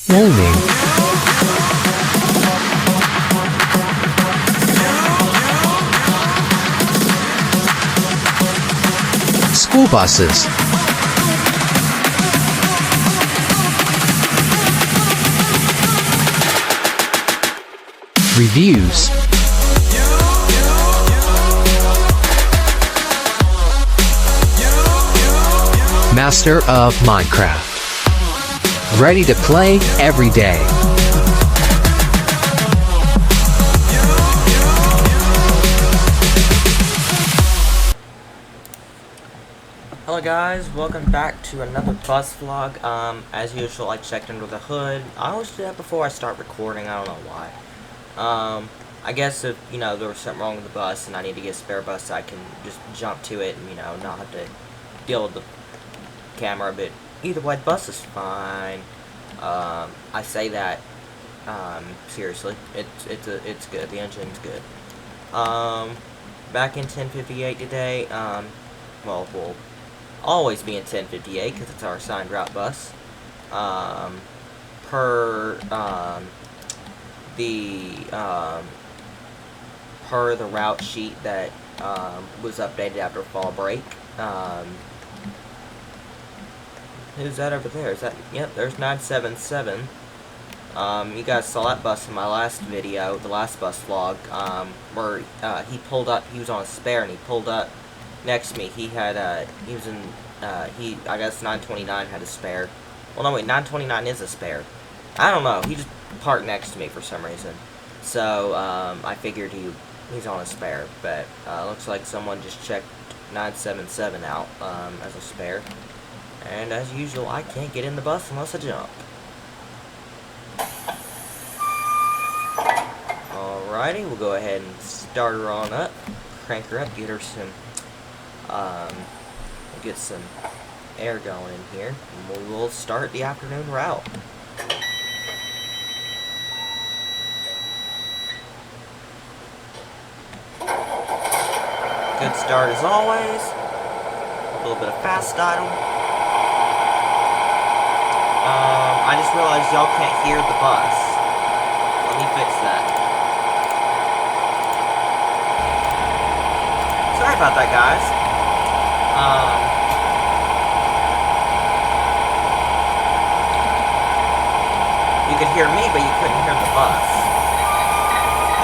Warning. School buses. Reviews. Master of Minecraft. Ready to play every day. Hello guys, welcome back to another bus vlog. As usual, I checked under the hood. I always do that before I start recording, I don't know why. I guess if, there was something wrong with the bus and I need to get a spare bus, I can just jump to it and, not have to deal with the camera, but either way, the bus is fine. I say that, seriously, it's good, the engine's good. Back in 1058 today, well, we'll always be in 1058 because it's our assigned route bus. Per the route sheet that was updated after fall break. Who's that over there? Is that, yep, there's 977. You guys saw that bus in my last video, the last bus vlog, where he pulled up, he was on a spare and he pulled up next to me. He had, he was in, I guess 929 had a spare. Well, no, wait, 929 is a spare. I don't know, he just parked next to me for some reason. So, I figured he's on a spare, but, looks like someone just checked 977 out, as a spare. And as usual, I can't get in the bus unless I jump. Alrighty, we'll go ahead and start her on up, crank her up, get her some, get some air going in here, and we'll start the afternoon route. Good start as always. A little bit of fast idle. I just realized y'all can't hear the bus. Let me fix that. Sorry about that, guys. You could hear me, but you couldn't hear the bus.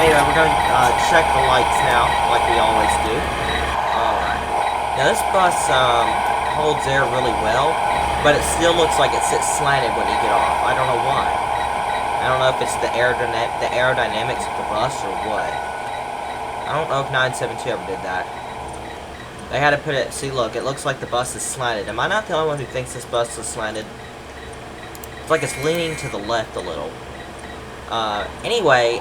Anyway, we're going to check the lights now, like we always do. Alright. Now this bus holds air really well, but it still looks like it sits slanted when you get off. I don't know why. I don't know if it's the aerodynamics of the bus or what. I don't know if 972 ever did that. They had to put it, see look, it looks like the bus is slanted. Am I not the only one who thinks this bus is slanted? It's like it's leaning to the left a little. Anyway,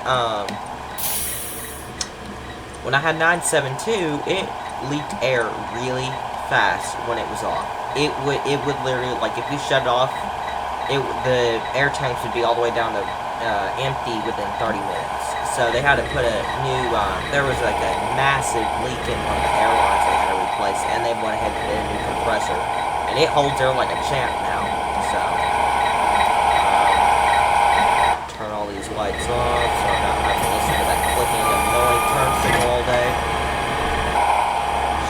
when I had 972, it leaked air really fast when it was off. It would literally, like, if you shut it off, the air tanks would be all the way down to empty within 30 minutes. So they had to put a new, there was like a massive leak in one of the air lines they had to replace, and they went ahead and put in a new compressor. And it holds air like a champ now. So, turn all these lights off so I'm not having to listen to that clicking annoying turn signal all day.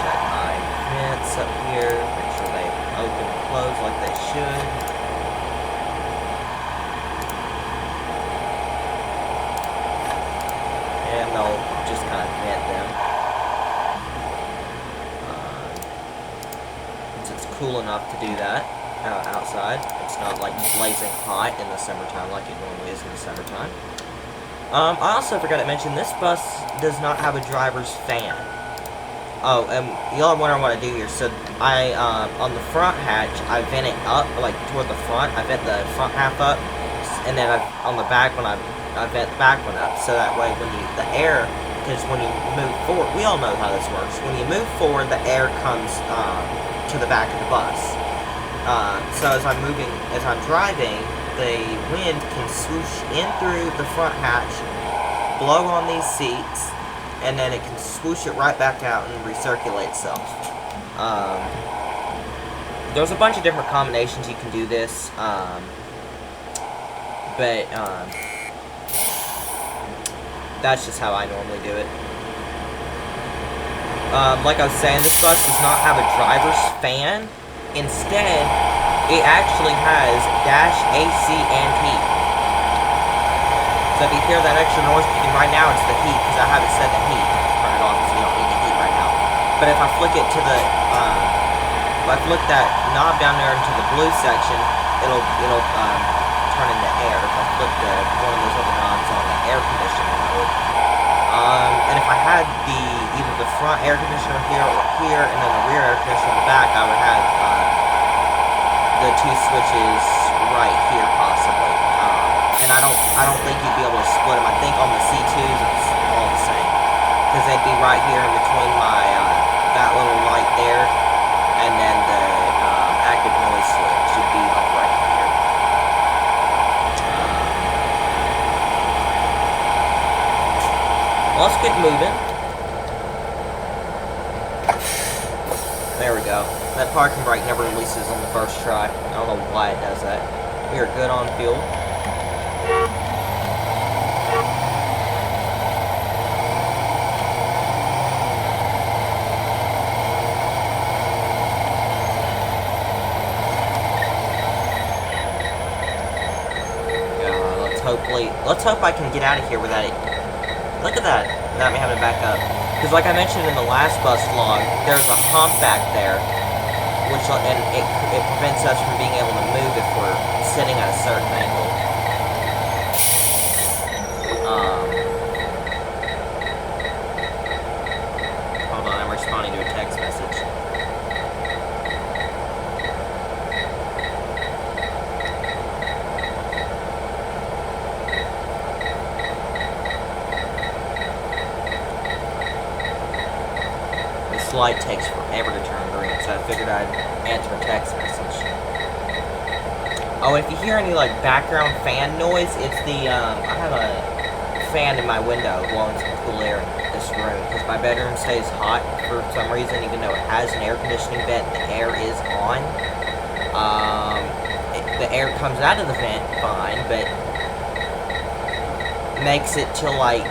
Check my vents up here, make sure they open and close like they should. And they'll just kind of vent them. Since it's cool enough to do that outside. It's not like blazing hot in the summertime like it normally is in the summertime. I also forgot to mention, this bus does not have a driver's fan. Oh, and y'all are wondering what I do here. So, on the front hatch, I vent it up, like, toward the front. I vent the front half up, and then on the back one, I vent the back one up. So that way, when the air, because when you move forward, we all know how this works. When you move forward, the air comes to the back of the bus. So as I'm driving, the wind can swoosh in through the front hatch, blow on these seats, and then it can swoosh it right back out and recirculate itself. There's a bunch of different combinations you can do this. but that's just how I normally do it. Like I was saying, this bus does not have a driver's fan. Instead, it actually has dash AC and heat. So if you hear that extra noise, right now it's the heat, because I have it set to heat. Turn it off because we don't need the heat right now. But if I flick it to the, if I flick that knob down there into the blue section, it'll turn into air. If I flick one of those other knobs on the air conditioning mode. And if I had either the front air conditioner here or here, and then the rear air conditioner in the back, I would have the two switches right here possibly. And I don't think you'd be able to split them. I think on the C2s it's all the same, because they'd be right here in between my that little light there, and then the active noise switch should be like right here. Well, let's get moving. There we go. That parking brake never releases on the first try. I don't know why it does that. We are good on fuel. Let's hope I can get out of here without it. Look at that, without me having to back up. Because like I mentioned in the last bus vlog, there's a hump back there, and it prevents us from being able to move if we're sitting at a certain angle. Hold on, I'm responding to a text message. This light takes forever to turn green, so I figured I'd answer a text message. Oh, if you hear any like background fan noise, it's the I have a fan in my window blowing some cool air in this room, because my bedroom stays hot for some reason, even though it has an air conditioning vent. The air is on. The air comes out of the vent fine, but makes it to like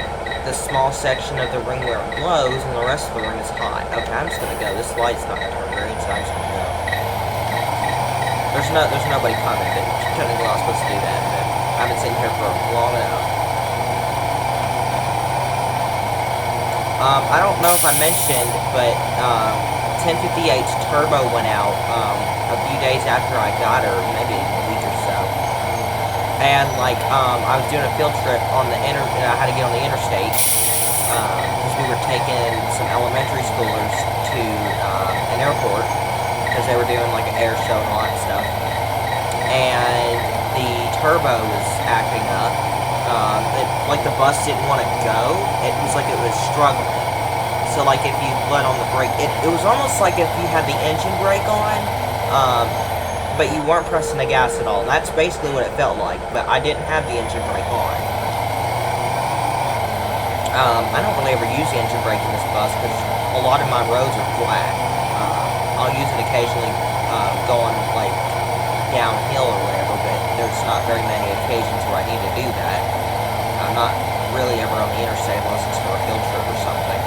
the small section of the room where it blows, and the rest of the room is hot. Okay, I'm just gonna go. This light's not gonna turn green, so I'm just gonna go. There's nobody coming, but technically I'm not supposed to do that, but I've been sitting here for long enough. I don't know if I mentioned, but 1058's turbo went out a few days after I got her, maybe a week or so. And like I was doing a field trip on the I had to get on the interstate because we were taking some elementary schoolers to an airport because they were doing like an air show and all that stuff. And the turbo was acting up. Like the bus didn't want to go. It was like it was struggling. So like if you let on the brake, it was almost like if you had the engine brake on, but you weren't pressing the gas at all. And that's basically what it felt like, but I didn't have the engine brake on. I don't really ever use the engine brake in this bus because a lot of my roads are flat. I'll use it occasionally going like downhill or whatever, but there's not very many occasions where I need to do that. I'm not really ever on the interstate unless it's for a field trip or something.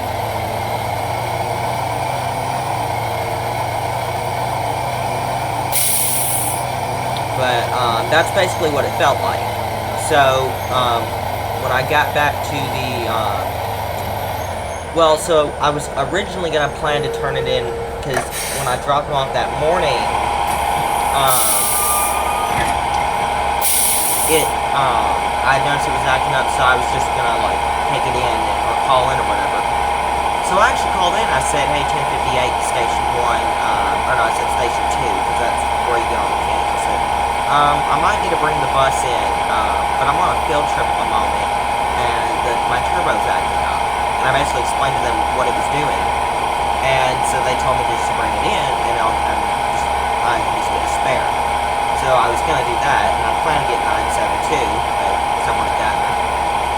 But that's basically what it felt like. So when I got back to the so I was originally gonna plan to turn it in because when I dropped them off that morning, I noticed it was acting up, so I was just gonna like take it in or call in or whatever. So I actually called in. I said, "Hey, 1058 Station 1," or no, I said Station 2 because that's where you get on the mechanics. I said, I might need to bring the bus in, but I'm on a field trip at the moment, and my turbo's acting up. And I basically explained to them what it was doing, and so they told me just to bring it in, and I can just get a spare. So I was gonna do that, and I plan to get 972, but something like that.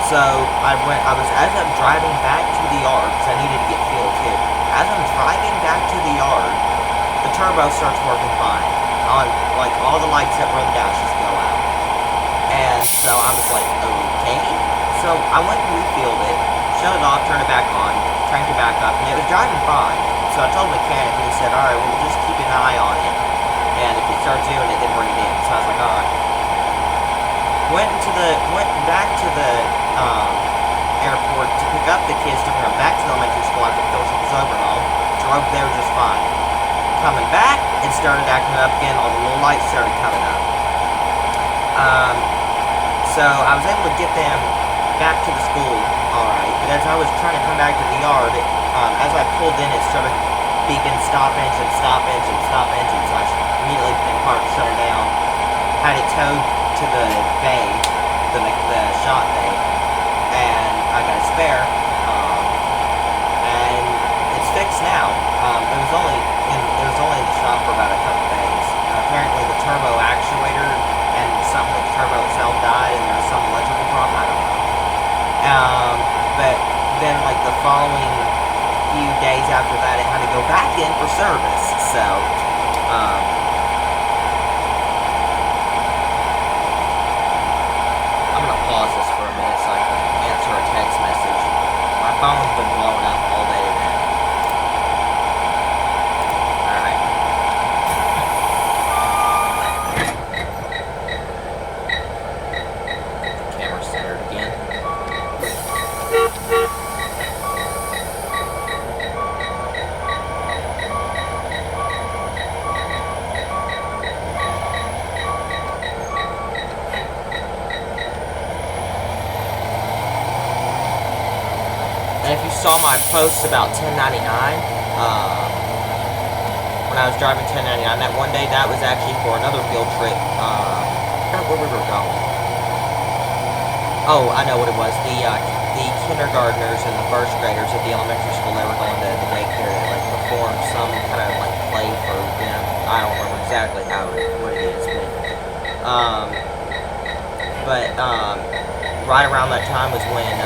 So as I'm driving back to the yard, because I needed to get fuel too. As I'm driving back to the yard, the turbo starts working fine. Like all the lights that run down just go out. And So I was like, okay. So I went and refilled it, shut it off, turned it back on, cranked it back up, and it was driving fine. So I told the mechanic, and he said, alright, well, just keep an eye on it. And if it starts doing it, then bring it in. So I was like, alright. Went back to the airport to pick up the kids to bring them back to the elementary school after the fellowship was over and all. Drove there just fine. Coming back, it started acting up again. All the little lights started coming up. So I was able to get them back to the school, alright. But as I was trying to come back to the yard, as I pulled in, it started beeping stop engine, stop engine, stop engine. So I immediately put in park, shut it down, had it towed to the bay, the shop bay, and I got a spare, and it's fixed now. It was only in the shop for about a couple days. Apparently the turbo actuator and something with the turbo itself died, and there was some electrical problem. I don't know. But then like the following few days after that, it had to go back in for service. So. Pause this for a minute so I can answer a text message. My phone's been blowing up all day today. Alright. Camera centered again. And if you saw my posts about 1099, when I was driving 1099, that one day, that was actually for another field trip. I forgot where we were going. Oh, I know what it was. The kindergartners and the first graders at the elementary school, they were going to the daycare. They like performed some kind of like play for them. I don't remember exactly what it is, but right around that time was when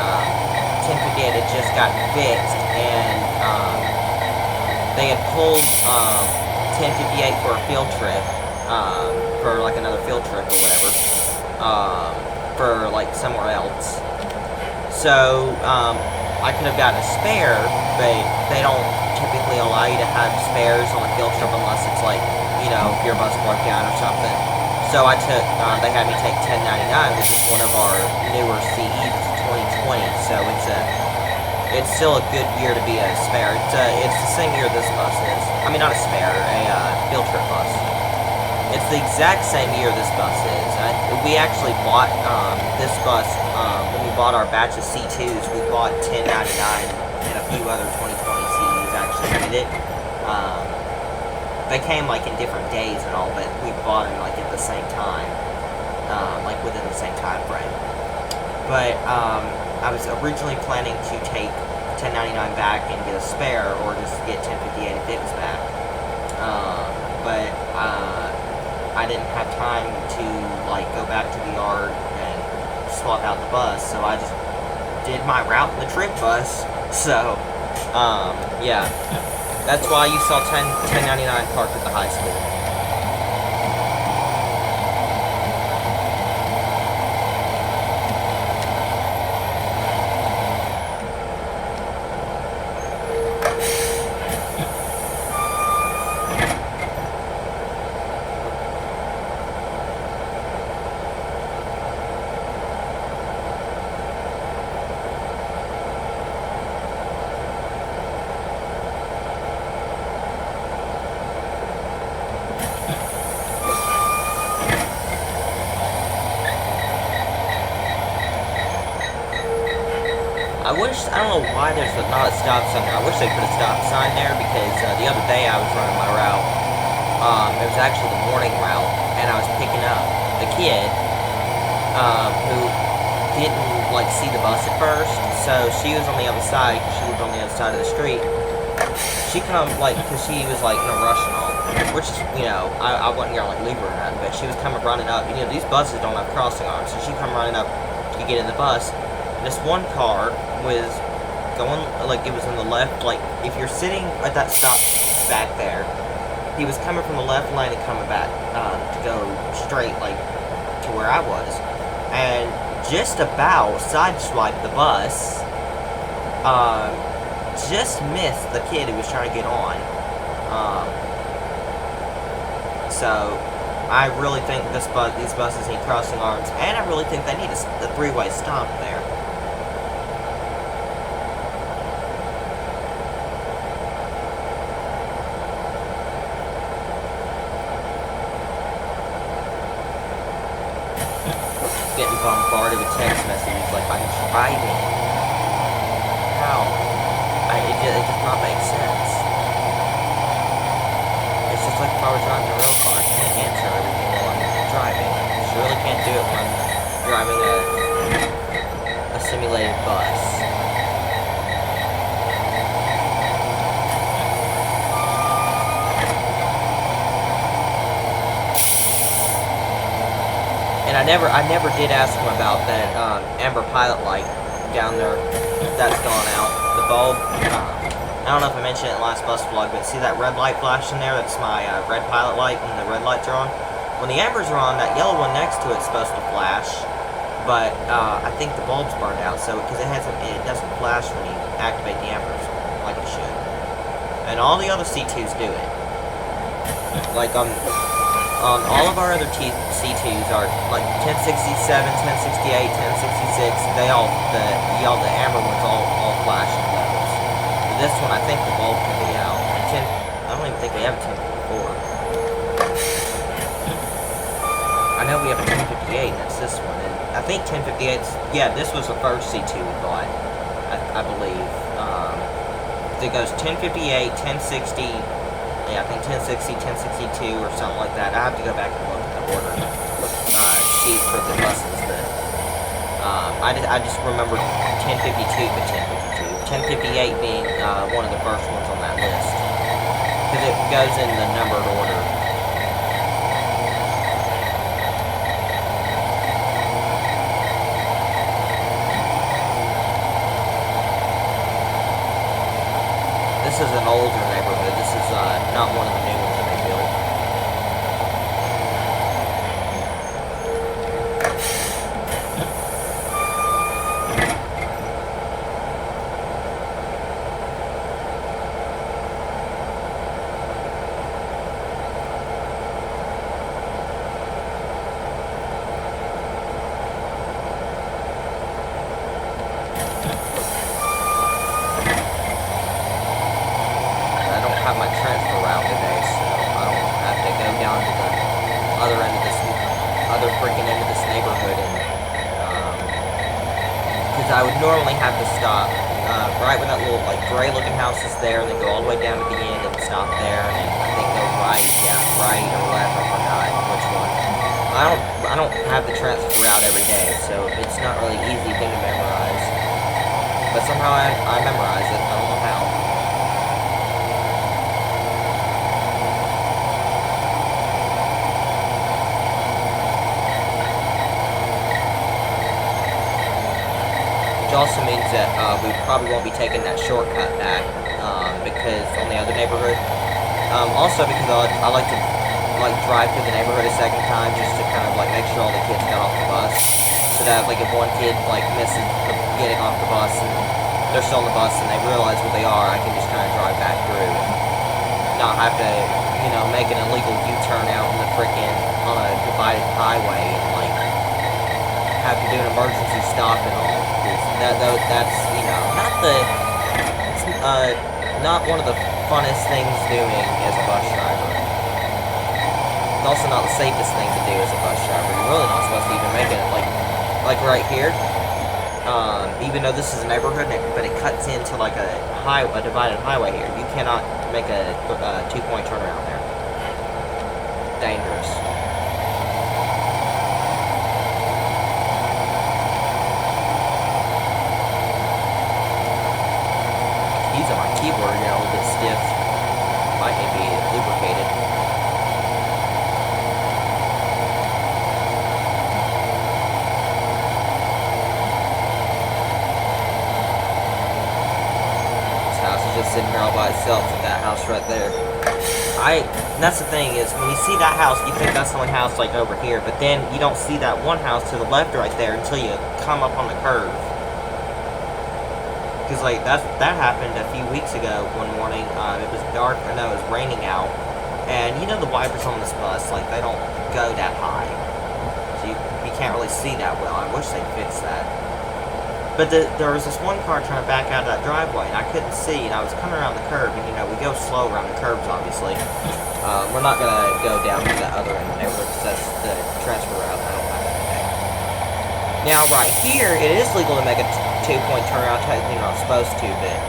1058 had just gotten fixed, and they had pulled 1058 for a field trip, for like another field trip or whatever, for like somewhere else. So I could have gotten a spare, but they don't typically allow you to have spares on a field trip unless it's like, you know, if your bus broke down or something. So I took, they had me take 1099, which is one of our newer CEs. 2020, so it's still a good year to be a spare. It's the same year this bus is. I mean, not a spare, a field trip bus. It's the exact same year this bus is. We actually bought this bus when we bought our batch of C2s. We bought 1099 and a few other 2020 CEs actually with it. They came like in different days and all, but we bought them like at the same time, like within the same time frame. But I was originally planning to take 1099 back and get a spare, or just get 1058 if it was back. But I didn't have time to like go back to the yard and swap out the bus, so I just did my route in the trip bus. So yeah, that's why you saw 1099 parked at the high school. I don't know why there's not a stop sign there. I wish they put a stop sign there, because the other day I was running my route. It was actually the morning route, and I was picking up a kid who didn't like see the bus at first, so she was on the other side, because she lived on the other side of the street. She come like, because she was like in a rush and all, which, you know, I wasn't gonna like leave her or nothing, but she was coming running up. You know, these buses don't have crossing arms, so she come running up to get in the bus. This one car was going, like, it was in the left, like, if you're sitting at that stop back there, he was coming from the left lane and coming back to go straight, like, to where I was. And just about sideswiped the bus. Just missed the kid who was trying to get on. So I really think these buses need crossing arms, and I really think they need a three-way stop there. Getting bombarded with text messages like, I'm driving. How? It does not make sense. It's just like if I were driving a real car. I can't answer everything while I'm driving. I surely can't do it when I'm driving a simulated bus. And I never did ask him about that amber pilot light down there that's gone out. The bulb. I don't know if I mentioned it in the last bus vlog, but see that red light flashing there? That's my red pilot light when the red lights are on. When the ambers are on, that yellow one next to it's supposed to flash, but I think the bulb's burned out, so because it doesn't flash when you activate the ambers like it should. And all the other C2s do it. Like all of our other C2s are like 1067, 1068, 1066. They all the amber ones all flash in those. But this one, I think the bulb can be out. And I don't even think we have a 1054. I know we have a 1058, and that's this one. And I think 1058's, yeah, this was the first C2 we bought, I believe. It goes 1058, 1060. Yeah, I think 1060, 1062, or something like that. I have to go back and look at the order sheet for the buses, but I just remember 1052, but 1058 being one of the first ones on that list, because it goes in the numbered order. This is an older neighborhood. This is not one of the new ones that they built. Have my transfer route today, so I don't have to go down to the other freaking end of this neighborhood, and because I would normally have to stop right when that little like gray looking house is there, and then go all the way down to the end and stop there, and then I think go right or left, I forgot which one. I don't have the transfer route every day, so it's not really an easy thing to memorize, but somehow I memorize it. I don't know how. Also means that we probably won't be taking that shortcut back because on the other neighborhood. Also because I like to drive through the neighborhood a second time just to kind of make sure all the kids got off the bus, so that if one kid misses getting off the bus and they're still on the bus and they realize where they are, I can just kind of drive back through and not have to make an illegal U-turn out in the on a divided highway and have to do an emergency stop and all. That's not one of the funnest things doing as a bus driver. It's also not the safest thing to do as a bus driver. You're really not supposed to even make it like right here. Even though this is a neighborhood, but it cuts into a divided highway here. You cannot make a 2-point turnaround there. Dangerous. My keyboard getting a little bit stiff. Might need to be lubricated. This house is just sitting here all by itself with that house right there. that's the thing is, when you see that house, you think that's the only house, like, over here, but then you don't see that one house to the left right there until you come up on the curve. Because, like, that happened a few weeks ago one morning. It was dark, or no, it was raining out, and you know the wipers on this bus, like, they don't go that high, so you can't really see that well. I wish they'd fix that. But there was this one car trying to back out of that driveway, and I couldn't see, and I was coming around the curb, and, you know, we go slow around the curbs, obviously. We're not going to go down to the other end of the neighborhood, because that's the transfer route. I don't have that today. Now, right here, it is legal to make a two-point turnaround. Technically, you're not supposed to, but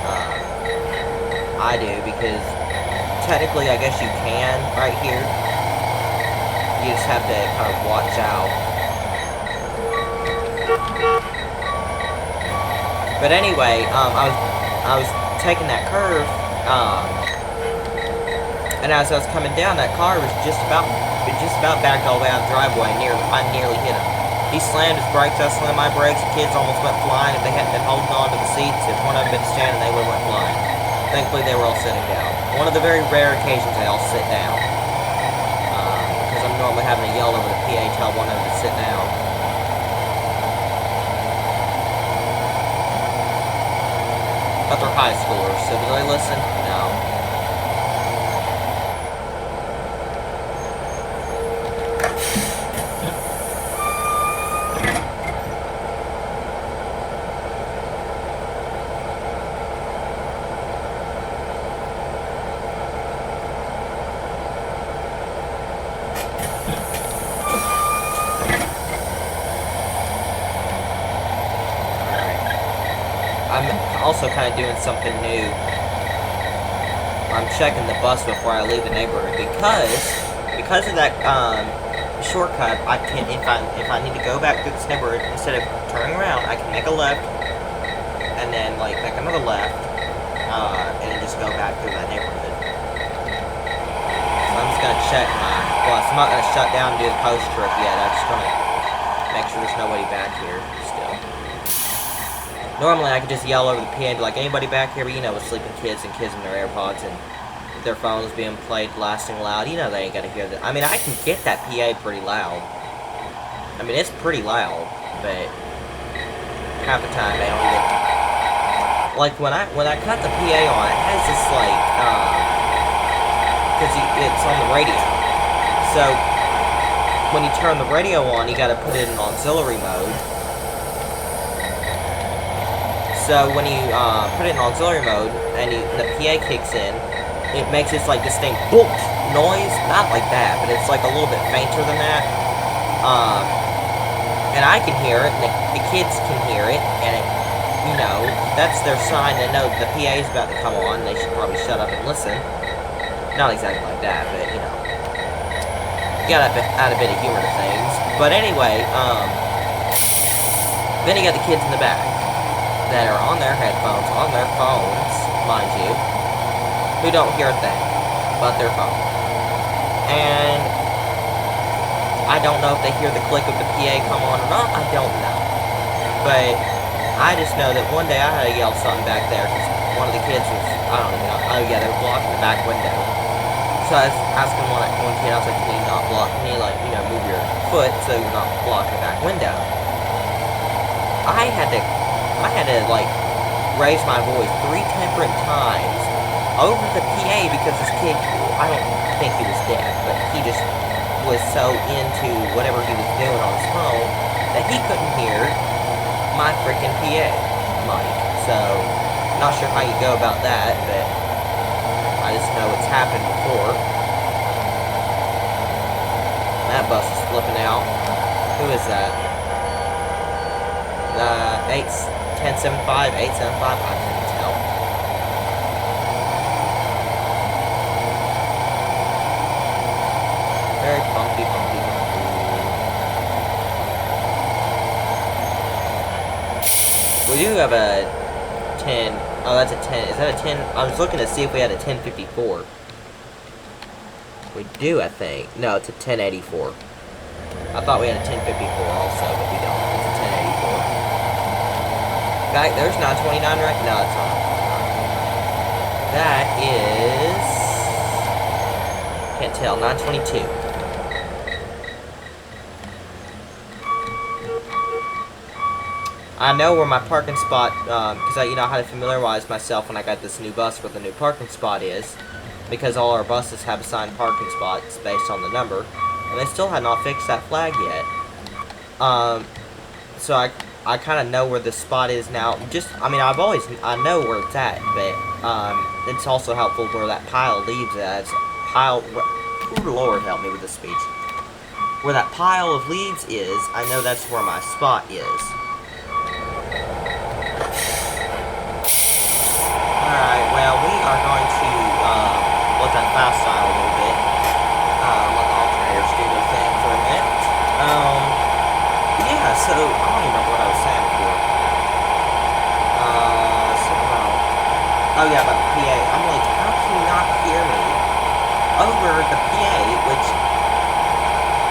I do, because technically, I guess you can right here. You just have to kind of watch out. But anyway, I was taking that curve, and as I was coming down, that car was just about backed all the way out of the driveway. I nearly hit him. He slammed his brakes, I slammed my brakes. The kids almost went flying. If they hadn't been holding on to the seats, if one of them had been standing, they would have went flying. Thankfully, they were all sitting down. One of the very rare occasions they all sit down, because I'm normally having to yell over the PA, tell one of them to sit down. But they're high schoolers, so do they listen? No. I'm also kind of doing something new. I'm checking the bus before I leave the neighborhood because of that shortcut. I can if I need to go back through this neighborhood, instead of turning around, I can make a left and then like make another left and then just go back through that neighborhood. So I'm just gonna check my bus. I'm not gonna shut down and do the post trip yet. I just want to make sure there's nobody back here still. Normally, I could just yell over the PA and be like, anybody back here? But, you know, with sleeping kids and kids in their AirPods and their phones being played blasting loud, you know they ain't gonna hear that. I mean, I can get that PA pretty loud. I mean, it's pretty loud, but half the time they don't even... Like, when I cut the PA on, it has this, like, because it's on the radio. So, when you turn the radio on, you gotta put it in auxiliary mode. So when you put it in auxiliary mode and the PA kicks in, it makes this like distinct boom noise. Not like that, but it's like a little bit fainter than that. And I can hear it, and the kids can hear it, and it, you know, that's their sign. They know the PA is about to come on. They should probably shut up and listen. Not exactly like that, but you know, you gotta add a bit of humor to things. But anyway, then you got the kids in the back that are on their headphones, on their phones, mind you, who don't hear a thing but their phone. And I don't know if they hear the click of the PA come on or not, I don't know. But I just know that one day I had to yell something back there because one of the kids was, I don't even know, oh yeah, they were blocking the back window. So I was asking one kid, I was like, can you not block me, like, you know, move your foot so you're not blocking the back window. I had to, like, raise my voice 3 different times over the PA because this kid, I don't think he was deaf, but he just was so into whatever he was doing on his phone that he couldn't hear my freaking PA mic. So, not sure how you go about that, but I just know it's happened before. That bus is flipping out. Who is that? 1075, 875, I couldn't tell. Very bumpy. We do have a 10, oh that's a 10, is that a 10? I was looking to see if we had a 1054. We do, I think. No, it's a 1084. I thought we had a 1054 also, but we don't. It's a 1084. Guy, there's 929 right now. It's not. That is Can't tell. 922. I know where my parking spot, because I had to familiarize myself when I got this new bus where the new parking spot is, because all our buses have assigned parking spots based on the number, and they still had not fixed that flag yet. So I kind of know where the spot is now. I know where it's at, but it's also helpful where that pile of leaves is. Ooh, Lord help me with this speech. Where that pile of leaves is, I know that's where my spot is. Alright, well, we are going to look at fast style a little bit. Let the alternators do their thing for a minute. Yeah, so, I don't even remember what I was saying before. Oh yeah, about the PA. I'm like, how can you not hear me over the PA, which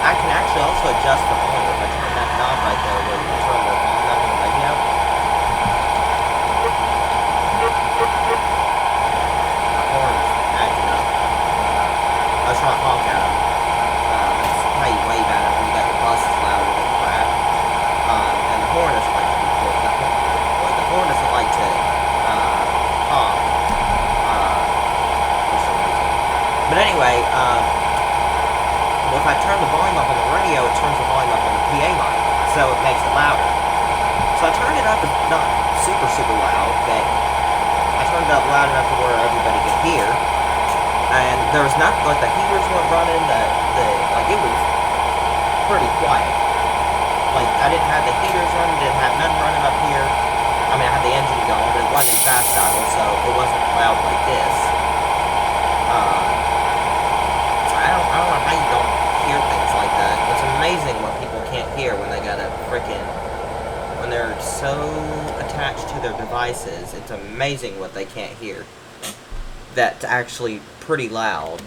I can actually also adjust the volume if I turn that knob right there where you turn the volume up on the radio. I was trying to honk at them. It's way better when you got your buses louder than crap. And the horn doesn't like to be cool. The horn doesn't like to honk. For some reason. But anyway, if I turn the volume up on the radio, it turns the volume up on the PA mic. So it makes it louder. So I turned it up, not super, super loud, but I turned it up loud enough to where everybody could hear. And there was not, like, the heaters weren't running, like, it was pretty quiet. Like, I didn't have the heaters running, didn't have nothing running up here. I mean, I had the engine going, but it wasn't fast idle, so it wasn't loud like this. I don't know how you don't hear things like that. It's amazing what people can't hear when they got a when they're so attached to their devices. It's amazing what they can't hear. That's actually pretty loud.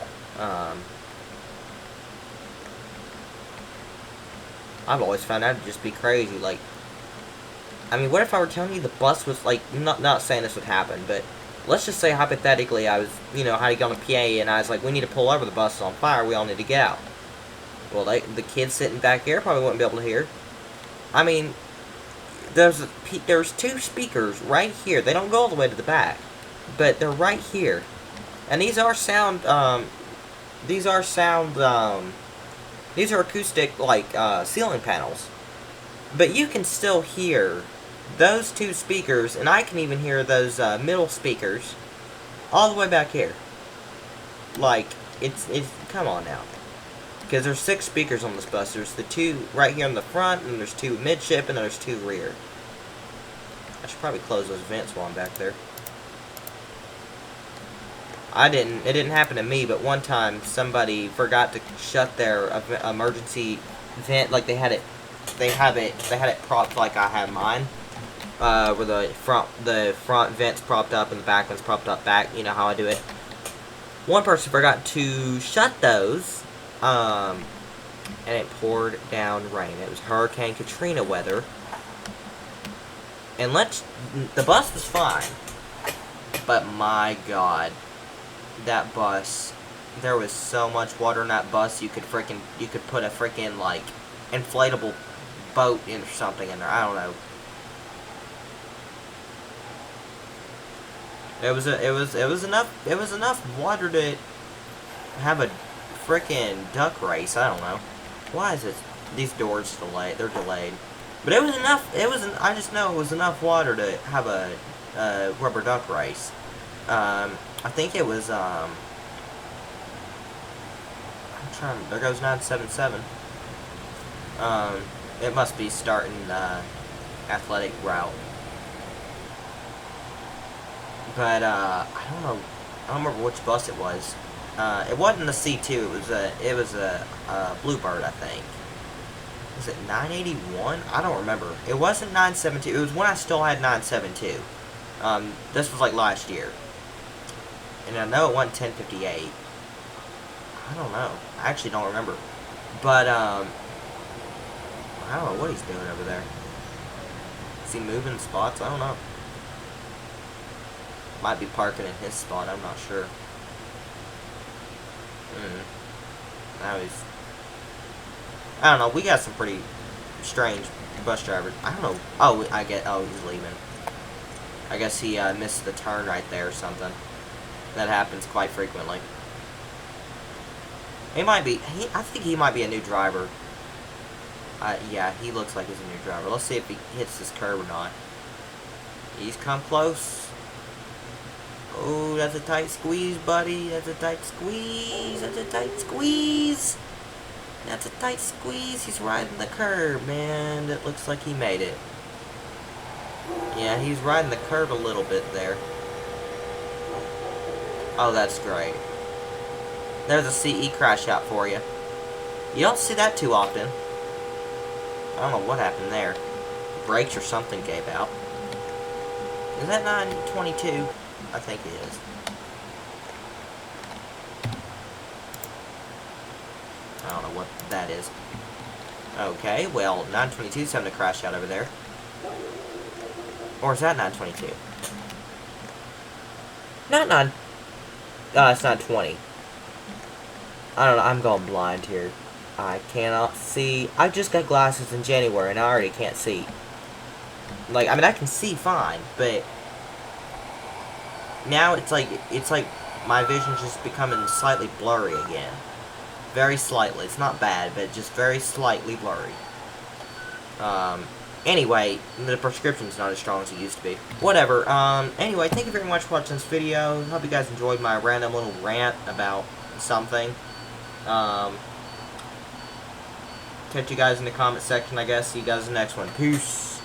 I've always found that to just be crazy. Like, I mean, what if I were telling you the bus was, like, not saying this would happen, but let's just say hypothetically I was, had to get on the PA and I was like, we need to pull over, the bus is on fire, we all need to get out. Well, the kids sitting back here probably wouldn't be able to hear. I mean, there's two speakers right here. They don't go all the way to the back, but they're right here. And these are acoustic, like, ceiling panels. But you can still hear those two speakers, and I can even hear those, middle speakers all the way back here. Like, it's, come on now. Because there's 6 speakers on this bus. There's the 2 right here in the front, and there's 2 midship, and there's 2 rear. I should probably close those vents while I'm back there. It didn't happen to me, but one time somebody forgot to shut their emergency vent. Like, they had it propped like I have mine, where the front vent's propped up and the back one's propped up back. You know how I do it. One person forgot to shut those, and it poured down rain. It was Hurricane Katrina weather, and the bus was fine, but my God. That bus, there was so much water in that bus, you could put a freaking, like, inflatable boat in or something in there. I don't know. It was enough water to have a freaking duck race. I don't know. Why is these doors delayed? They're delayed. But it was enough. I just know it was enough water to have a rubber duck race. I think it was, there goes 977. It must be starting, athletic route. But, I don't know, I don't remember which bus it was. It wasn't the C2, it was a Bluebird, I think. Was it 981? I don't remember. It wasn't 972, it was when I still had 972. This was like last year. And I know it wasn't 1058. I don't know. I actually don't remember. But, I don't know what he's doing over there. Is he moving spots? I don't know. Might be parking in his spot. I'm not sure. Now he's... I don't know, we got some pretty strange bus drivers. I don't know. Oh, he's leaving. I guess he missed the turn right there or something. That happens quite frequently. He might be... I think he might be a new driver. Yeah, he looks like he's a new driver. Let's see if he hits this curb or not. He's come close. Oh, that's a tight squeeze, buddy. That's a tight squeeze. That's a tight squeeze. That's a tight squeeze. He's riding the curb, man. It looks like he made it. Yeah, he's riding the curb a little bit there. Oh, that's great. There's a CE crash out for you. You don't see that too often. I don't know what happened there. Brakes or something gave out. Is that 922? I think it is. I don't know what that is. Okay, well, 922 is having to crash out over there. Or is that 922? Not 9... it's 920. I don't know, I'm going blind here. I cannot see. I just got glasses in January and I already can't see. Like, I mean, I can see fine, but... Now it's like my vision's just becoming slightly blurry again. Very slightly. It's not bad, but just very slightly blurry. Anyway, the prescription's not as strong as it used to be. Whatever. Anyway, thank you very much for watching this video. Hope you guys enjoyed my random little rant about something. Catch you guys in the comment section, I guess. See you guys in the next one. Peace.